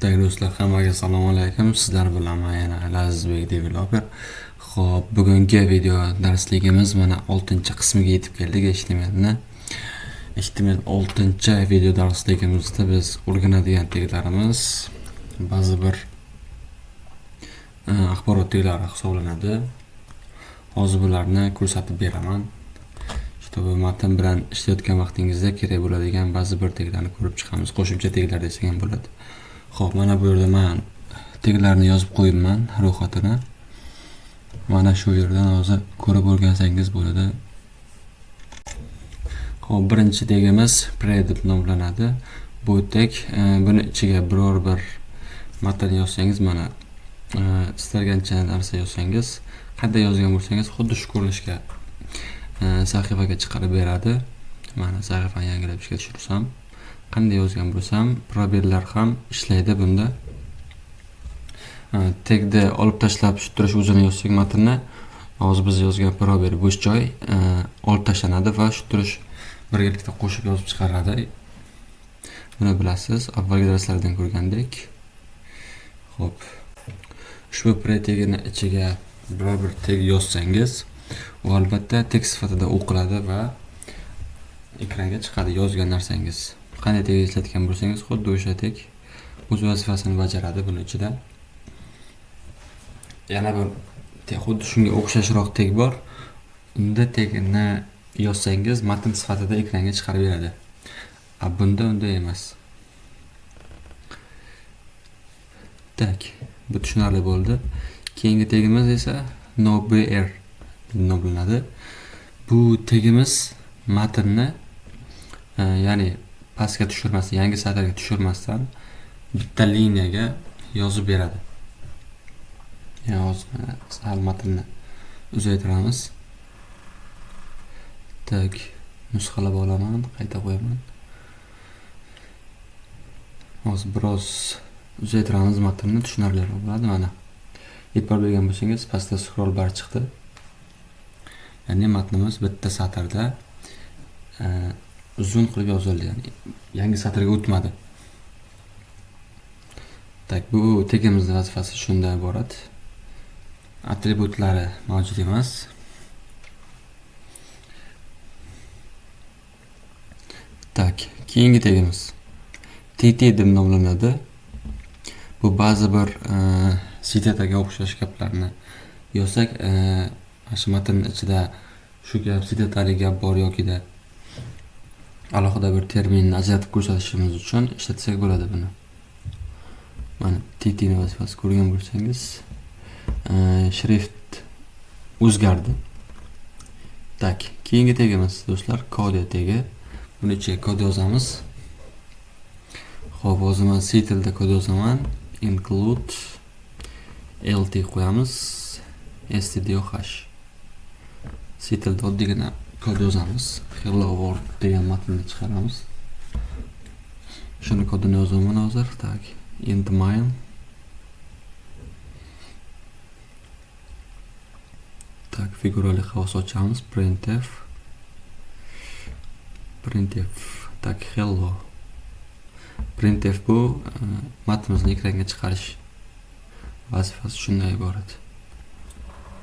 Tak do'stlar, hammaga assalomu alaykum. Sizlar bilan men yana Lazizbek developer. Xo'p, bugungi video darsligimiz mana 6-qismiga yetib keldik. HTML 6-video darsligimizda biz o'rganadigan teglarimiz ba'zi bir axborot teglari hisoblanadi. Hozir bularni ko'rsatib beraman. Bu matn bilan ishlayotgan vaqtingizda kerak bo'ladigan ba'zi bir teglarni ko'rib chiqamiz. Qo'shimcha teglar desak ham bo'ladi. Xo'p, mana bu yerda men teglarni yozib qo'yibman ro'yxatini. Mana shu yerdan hozir ko'rib o'rgansangiz bo'ladi. Xo'p, birinchi tegimiz pre deb nomlanadi. Bu teg buni ichiga biror bir matn yozsangiz, mana istalgancha narsa yozsangiz, qanday yozgan bo'lsangiz xuddi shu ko'rinishga sahifaga chiqarib beradi. Mana sahifani yangilab ishga tushirsam, qanday yozgan bo'lsam, probellar ham ishlaydi bunda. Tegni olib tashlab tushirish o'zini yozsak matnni, hozir biz yozgan probel bo'sh joy olib tashlanadi va tushirish birgalikda qo'shib yozib chiqaradi. Buni bilasiz, avvalgi darslardan ko'rgandek. Xo'p. Ushbu pre tegini ichiga biror bir teg yozsangiz, u albatta tek sifatida o'qiladi va ekranga chiqadi yozgan narsangiz. Qanday teg ishlatgan bo'lsangiz, xuddi o'sha teg o'z vazifasini bajaradi buni ichida. Yana bir xuddi shunga o'xshashroq teg bor. Unda tegni yozsangiz, matn sifatida ekranga chiqarib beradi. Bunda unday emas. Tak, bu tushunarli bo'ldi. Keyingi tegimiz esa nobr nomlanadi. Bu tegimiz matnni ya'ni pastga tushirmasdan, yangi satrga tushirmasdan bitta liniyaga yozib beradi. Yani hozir sal matnni uzaytiramiz. Tak, nusxalab olaman, qayta qo'yaman. Hozir biroz uzaytiramiz matnni, tushunarliroq bo'ladi. Mana e'tibor bergan bo'lsangiz, pastda scroll bar chiqdi. Ya'ni matnimiz bitta satrda uzun qilib yozildi, ya'ni yangi satrga o'tmadi. Tak, bu tegimizning vazifasi shundan iborat. Atributlari mavjud emas. Tak, keyingi tegimiz tt deb nomlanadi. Bu ba'zi bir sitataga o'xshash gaplarni yozsak, shu matnning ichida shu gap sitatali gap bor yoki-da alohida bir terminni ajratib ko'rsatishimiz uchun ishlatsak bo'ladi buni. Mana tt ning vazifasi ko'rgan bo'lsangiz, shrift o'zgardi. Tak, keyingi tegimiz do'stlar kode tegi. Buni ichiga kod yozamiz. Xo'p, hozir men C tilida kod yozaman. Include lt qo'yamiz. stdoh. C tilida oddiygina kod yozamiz. Hello world degan matnni chiqaramiz. Shuni kodini yozaman hozir. Tak, int main. Tak, figurali havas ochamiz. Printf. Tak, hello. Printf bu matnimizni ekranga chiqarish vazifasi shundan iborat.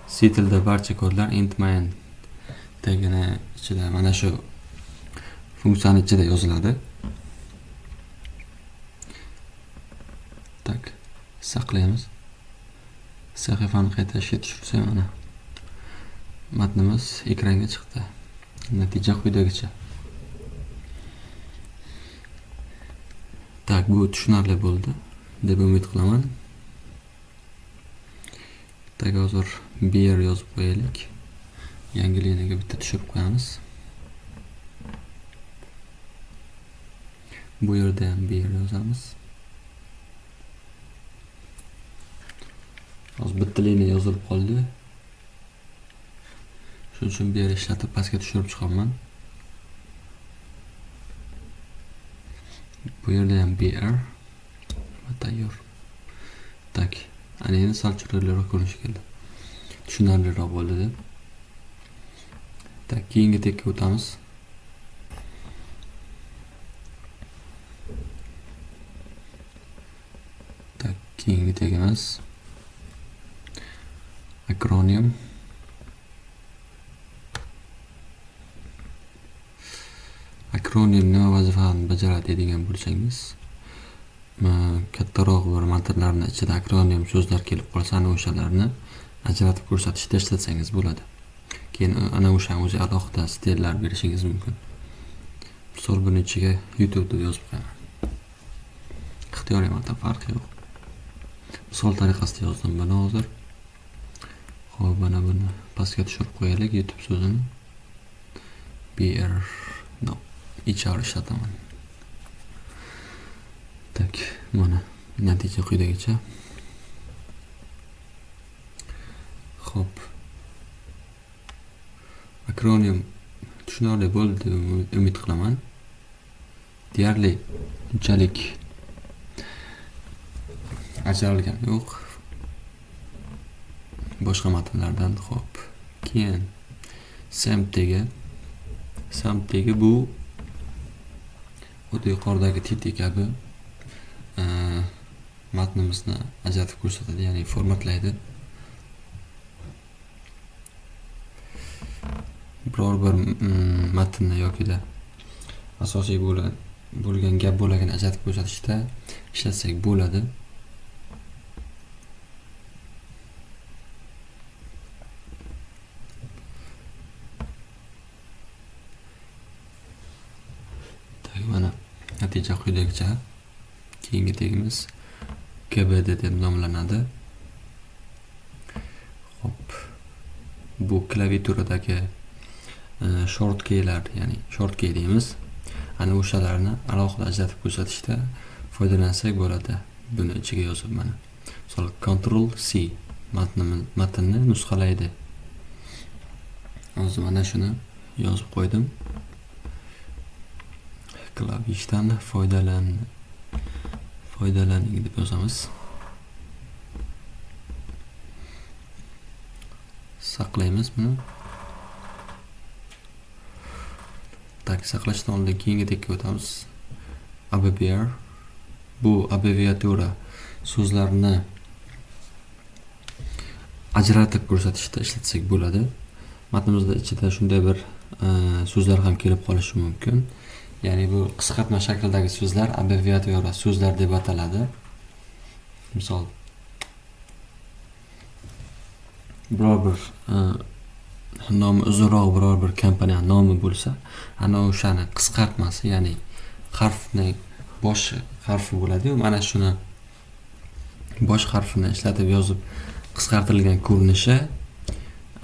C tilida barcha kodlar int main tegini ichida, mana shu funksiyani ichida yoziladi. Tak, saqlaymiz. Sahifani qayta ishga tushirsak, mana matnimiz ekranga chiqdi. Natija quyidagicha. Tak, bu tushunarli bo'ldi deb umid qilaman. Tak, hozir beer yozib qo'yaylik. Yangi liniyaga bitta tushirib qo'yamiz. Bu yerda ham beer yozamiz. Hozir bitta liniya yozilib qoldi. Shuning uchun beer ishlatib pastga tushirib chiqaman. Bu yerda ham beer va tayyor. Tak, ana endi sal chiroyliroq ko'rinish keldi. Tushunarliroq bo'ldi deb. Tak, keyingi tegga o'tamiz. keyingi tegimiz akronim. Akronim nima vazifani bajaradi degan bo'lsangiz, kattaroq bir matnlarning ichida akronim so'zlar kelib qolsa, ana o'shalarni ajratib ko'rsatishda ishlatsangiz bo'ladi. Keyin ana o'shani o'zi alohida stillar berishingiz mumkin. Misol buni ichiga YouTube deb yozib qo'yaman. Ixtiyoriy matn farqi yo'q. Misol tariqasida yozdim buni hozir. Xo'p, mana buni pastga tushirib qo'yaylik YouTube so'zini. HR ishlataman. Tak, mana natija quyidagicha. Xo'p. Akronim tushunarli bo'ldi deb umid qilaman. Deyarli unchalik ajralgan yo'q boshqa matnlardan. Xo'p, keyin samtegi bu xuddi yuqoridagi titik kabi matnimizni ajratib ko'rsatadi, ya'ni formatlaydi. Biror bir matnni yokida asosiy bo'lgan gap bo'lagini ajratib ko'rsatishda ishlatsak bo'ladi. Mana natija quyidagicha. Keyingi tegimiz KBD deb nomlanadi. Hop. Bu klaviaturadagi short keylar, ya'ni short key deymiz. Ana o'shalarni alohida ajratib ko'rsatishda foydalansak bo'ladi. Buni ichiga yozib mana. Misol Ctrl C matnni nusxalaydi. Hozir mana shuni yozib qo'ydim. Klavishdan foydalaning deb yozamiz. Saqlaymiz buni. Tak, saqlashdan oldin keyingi tekka o'tamiz. Abbreviator. Bu abbreviatura so'zlarni ajratib ko'rsatishda ishlatsak bo'ladi. Matnimizda ichida shunday bir so'zlar ham kelib qolishi mumkin. Ya'ni bu qisqartma shaklidagi so'zlar abbreviatura so'zlar deb ataladi. Misol biror bir nomi uzunroq biror bir kompaniya nomi bo'lsa, ana o'shani qisqartmasi, ya'ni harfning bosh harfi bo'ladi-yu, mana shuni bosh harfini ishlatib yozib qisqartirilgan ko'rinishi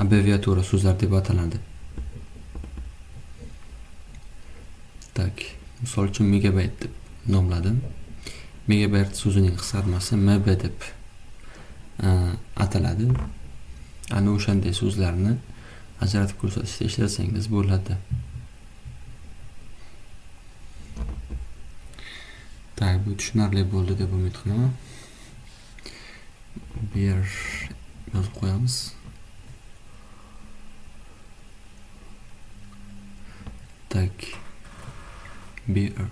abbreviatura so'zlar deb ataladi. Tak, misol uchun megabayt deb nomladim. Megabayt so'zining qisqartmasi MB deb ataladi. Ana o'shanday so'zlarni ajratib ko'rsatishda ishlatsangiz bo'ladi. Tak, bu tushunarli bo'ldi deb umid qilaman. Bu yer yozib qo'yamiz. Tak. Beer.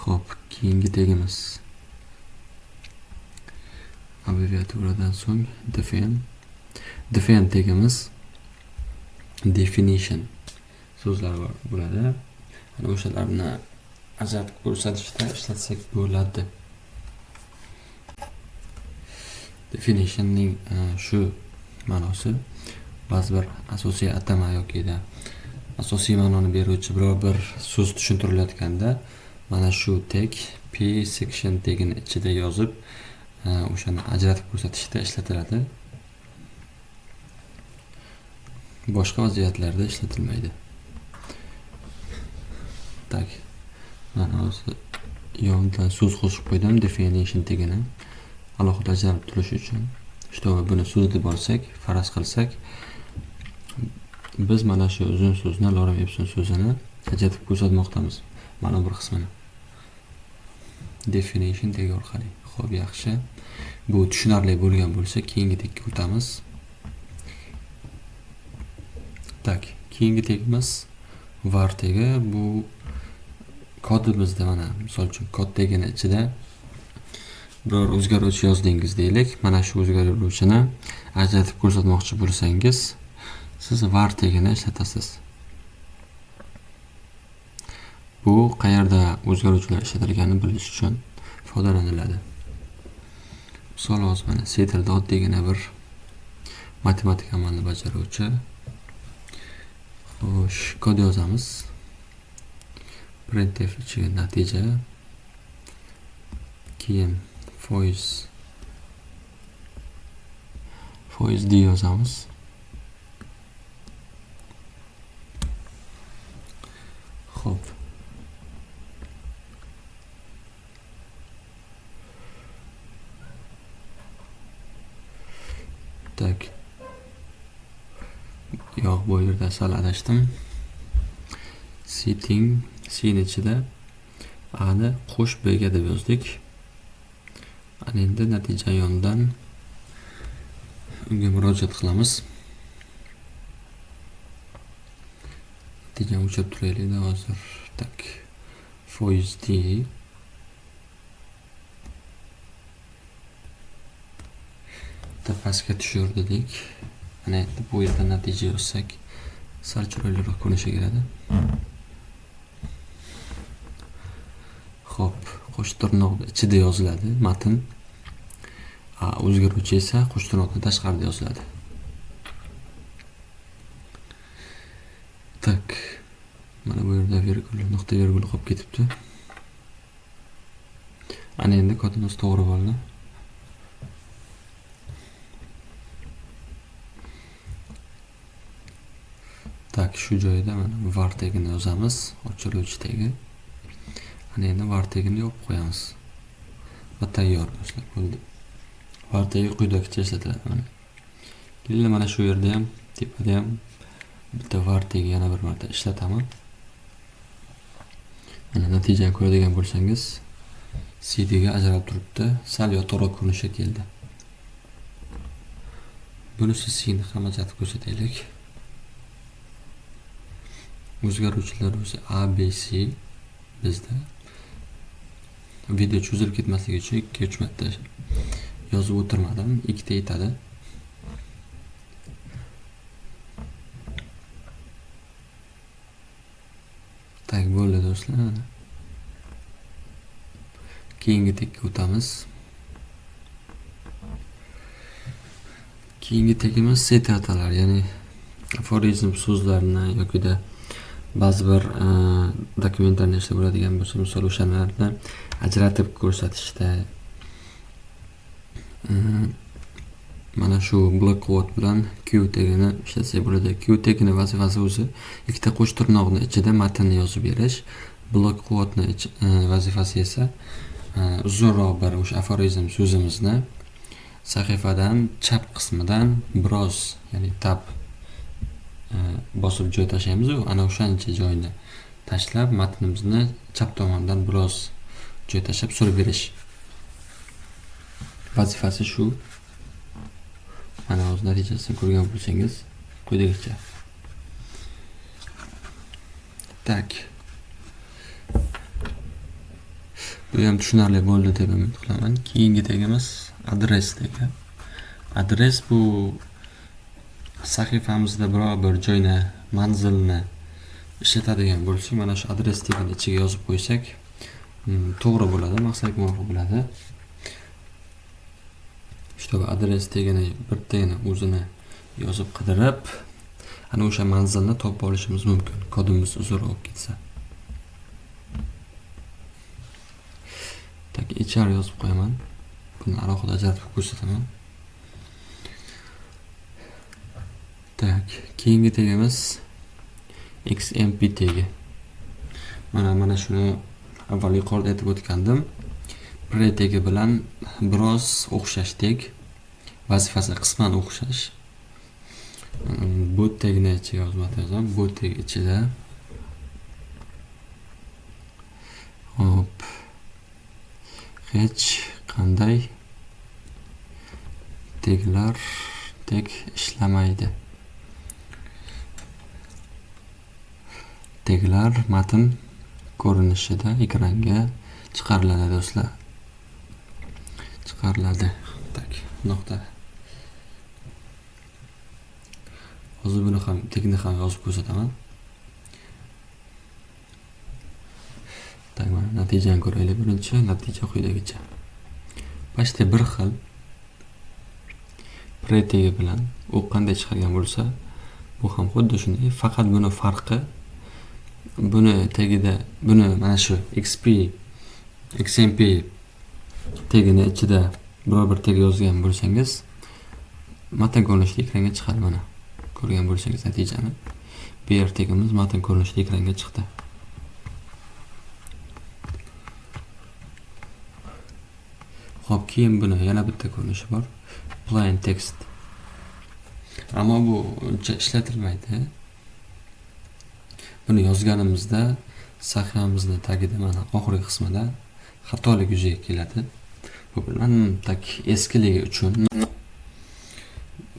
Xo'p, keyingi tegimiz abbreviaturadan so'ng define tegimiz definition so'zlar bo'ladi. Ana o'shalarni ajratib ko'rsatishda ishlatsak bo'ladi. Definitionning shu ma'nosi ba'zi bir asosiy atama yoki asosiy ma'noni beruvchi biror bir so'z tushuntirilayotganda mana shu tag P section tagini ichida yozib o'shani ajratib ko'rsatishda ishlatiladi. Boshqa vaziyatlarda ishlatilmaydi. Tak. Mana hozir yonidan so'z qo'shib qo'ydim definition tagini alohida ajralib turishi uchun. Чтобы buni so'z deb olsak, faraz qilsak, biz mana shu uzun so'zni, Lorem Ipsum so'zini ajratib ko'rsatmoqdamiz. Mana bir qismini. Definition tagi orqali. Xo'p, yaxshi. Bu tushunarli bo'lgan bo'lsa, keyingi tekka o'tamiz. Tak, keyingi tegimiz var tegi. Bu kodimizda mana misol uchun kod tegini ichida biror o'zgaruvchi yozdingiz deylik. Mana shu o'zgaruvchini ajratib ko'rsatmoqchi bo'lsangiz, siz var tegini ishlatasiz. Bu qayerda o'zgaruvchilar ishlatilganini bilish uchun foydalaniladi. Misol hozir mana setrda oddiygina bir matematik amalni bajaruvchi. Xo'sh, kod yozamiz. Printf ichiga natija, keyin foiz d yozamiz. Xo'p. Tak. Yo'q, bu yerda sal adashdim. Setting C ichida A ni qo'sh B ga deb yozdik. Ana endi natija yonidan unga murojaat qilamiz. Natijani o'chirib turaylik hozir. Tak. Foiz D pastga tushur dedik. Ana endi bu yerda natija yozsak sal chiroyliroq ko'rinishi kerak. Xo'p, qo'sh tirnoqning ichida yoziladi matn. O'zgaruvchi esa qo'sh tirnoqning tashqarida yoziladi. Tak. Mana bu yerda virgul, nuqta virgul qolib ketibdi. Ana endi kodimiz to'g'ri bo'ldi. Tak, shu joyda mana var tegini yozamiz, ochiruvchi tegi. Ana endi var tegini yopib qo'yamiz. Va tayyor do'stlar, bo'ldi. Var tegi quyidagicha ishlatiladi mana. Keyin mana shu yerda ham, tepada ham bitta var tegi yana bir marta ishlataman. Mana natijani ko'radigan bo'lsangiz, CD ga ajralib turibdi, sal yotoqroq ko'rinishi keldi. Bunisi C ni ham ajratib ko'rsataylik. O'zgaruvchilar o'zi A, B, C bizda video cho'zilib ketmasligi uchun 2-3 marta yozib o'tirmadim, ikkita yetadi. Tak, bo'ldi do'stlar. Keyingi tekka o'tamiz. Keyingi tegimiz setratalar, ya'ni aforizm so'zlarni yoki da ba'zi bir dokumentlarni ishlab bo'ladigan bo'lsa, misol o'shalarni ajratib ko'rsatishda mana shu block quote bilan Q tegini ishlatsak bo'ladi. Q tegini vazifasi o'zi ikkita qo'sh tirnoqning ichida matnni yozib berish. Block quote ni vazifasi esa uzunroq bir o'sha aforizm so'zimizni sahifadan chap qismidan biroz, ya'ni tab bosib joy tashlaymiz, ana o'shancha joyni tashlab matnimizni chap tomondan biroz joy tashlab surib berish. Vazifasi shu. Mana o'z natijasini ko'rgan bo'lsangiz, quyidagicha. Tak. Bu ham tushunarli bo'ldi deb umid qilaman. Keyingi tegimiz adres tegi. Adres bu sahifamizda biror bir joyni, manzilni ishlatadigan bo'lsak, mana shu adres tegini ichiga yozib qo'ysak, to'g'ri bo'ladi, maqsadga muvofiq bo'ladi. Shtoba adres tegini bittagina o'zini yozib qidirib, ana o'sha manzilni topib olishimiz mumkin, kodimiz uzunroq ketsa. Tak, HR yozib qo'yaman. Buni alohida ajratib ko'rsataman. Tak, keyingi tegimiz XMP tegi. Mana shuni avval yuqorida aytib o'tgandim. Pre tegi bilan biroz o'xshash teg. Vazifasi qisman o'xshash. Bu tegni ichiga yozib, bu teg ichida hop hech qanday teglar ishlamaydi. Taglar matn ko'rinishida ekranga chiqariladi do'stlar. Chiqariladi. Tak, nuqta. Hozir buni ham tagni ham yozib ko'rsataman. Tak, mana natijani ko'raylik. Birinchi natija quyidagicha. Pastda bir xil pretegi bilan u qanday chiqargan bo'lsa, bu ham xuddi shunday. Faqat buni farqi buni tagida buni mana shu XMP tagini ichida biror bir tag yozgan bo'lsangiz, matn ko'rinishida ekranga chiqadi mana. Ko'rgan bo'lsangiz natijani. Bu yer tagimiz matn ko'rinishida ekranga chiqdi. Xo'p, keyin buni yana bitta ko'rinishi bor. Plain text. Ammo bu uncha ishlatilmaydi. Buni yozganimizda sahifamizni tagida mana oxirgi qismida xatolik yuzaga keladi. Bu bilan tak eskiligi uchun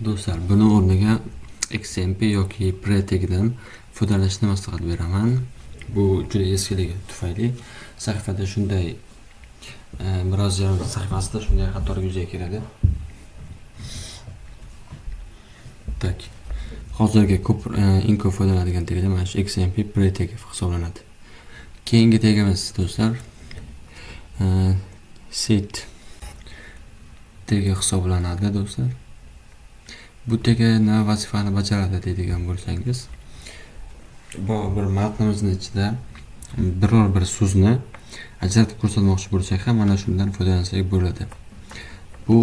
do'stlar, buni o'rniga XMP yoki pretegidan foydalanishni maslahat beraman. Bu juda eskiligi tufayli sahifada shunday biroz sahifasida shunday xatolik yuzaga keladi. Tak. Hozirgi ko'p eng ko'p foydalanadigan tagida mana shu XMP preteg hisoblanadi. Keyingi tagimiz do'stlar set tagi hisoblanadi do'stlar. Bu tagi nima vazifani bajaradi deydigan bo'lsangiz, bu bir matnimizni ichida biror bir so'zni ajratib ko'rsatmoqchi bo'lsak ham mana shundan foydalansak bo'ladi. Bu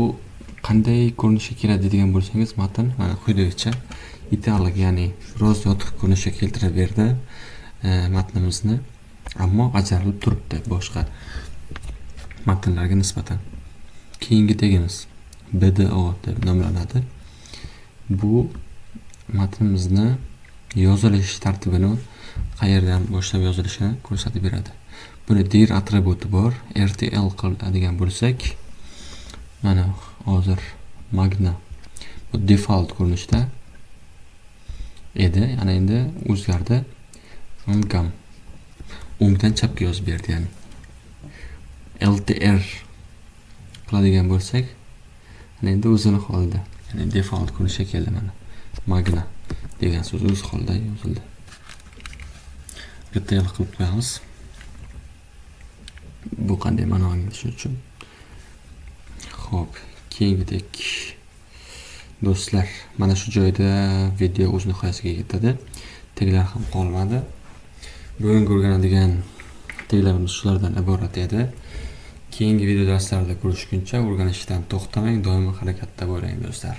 qanday ko'rinishga keladi deydigan bo'lsangiz, matn mana quyidagicha italic, ya'ni biroz yotiq ko'rinishga keltirib berdi matnimizni, ammo ajralib turibdi boshqa matnlarga nisbatan. Keyingi tagimiz BDO deb nomlanadi. Bu matnimizni yozilish tartibini qayerdan boshlab yozilishini ko'rsatib beradi. Buni dir atributi bor. RTL qiladigan bo'lsak, mana hozir Magna bu default ko'rinishda edi, yana endi o'zgardi. O'ngdan chapga yozib berdi, ya'ni LTR qiladigan bo'lsak, yana endi o'zini holida, ya'ni default ko'rinishga keldi mana. Magna degan so'z o'z holida yozildi. RTL qilib qo'yamiz. Bu qanday ma'no anglash uchun. Xo'p, keyingidek do'stlar, mana shu joyda video o'z nihoyasiga yetadi. Taglar ham qolmadi. Bugun o'rganadigan taglarimiz shulardan iborat edi. Keyingi video darslarda ko'rishguncha o'rganishdan to'xtamang, doimo harakatda bo'ling do'stlar.